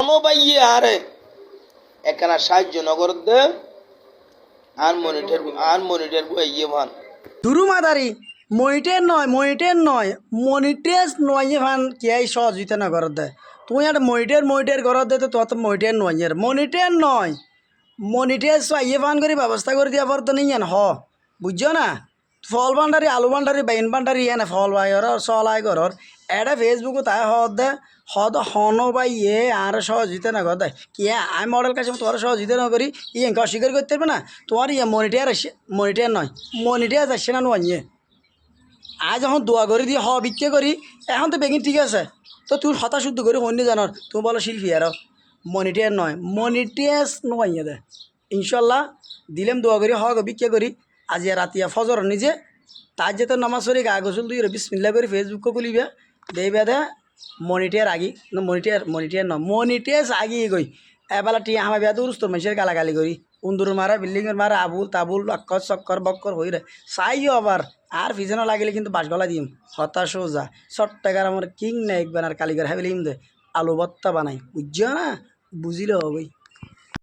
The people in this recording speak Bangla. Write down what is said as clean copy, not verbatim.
হনো বাইয়ে আরে একখানা সাহায্য নগর দে আর মনিটর ইয়ে ভান দুরু মাদারি মনিটের নয় মনিটেস নয় ভান কিয়াই সহযোগিতা না করত দে তুই একটা মনিটের করত দে তো তোর তো মনিটের নয় মনিটেস ইয়ে ভান করে ব্যবস্থা করে দিয়া পর তো নিয়ে হ বুঝছো না ফল ভান্ডারি আলু ভান্ডারি বাইন ভান্ডারি এনে ফল বাইর চলাই ঘর এটা ফেসবুকে তাই হদ হন বাই ইয়ে আর সহযোগিতা না কর দেয় কি আমি মডেল কাছে তোমার সহযোগিতা না করি ইয়ে অস্বীকার করতে পারবে না তোমার ইয়ে মনিটের নয় মনিটের আসছে না নিয়ে আজ যখন দোয়া করে দিয়ে বিক্রি করি এখন তো বেগিন ঠিক আছে তো তুই হতা শুদ্ধ করি অন্য জানার তুমি বলো শিল্পী আর মনিটের নয় মনিটেস নয় দে ইনশাল্লাহ দিলেম দোয়া করি বিক্রি করি আজ রাতিয়া ফজর নিজে তার যেতে নামাজ পড়ি গা গোসল দুই বিসমিল্লাহ করে ফেসবুক খুলিবে দেবে দে মনিটের আগি না মনিটের ন মনিটেস আগি গই এবেলা টিয়া আমার বিয়া দূর তোর মানুষের গালাগালি করি উন্দুর মারা বিল্ডিংয়ের মারা আবুল তাবুল অক্কর চক্কর বক্কর হই রে চাইও আবার আর পিছনে লাগিলে কিন্তু বাস গলা দিম হতাশ যা টাকার আমার কিং না একবার আর কালিগর হ্যাঁ দে আলু ভত্তা বানাই বুঝছো না বুঝিলে হবেই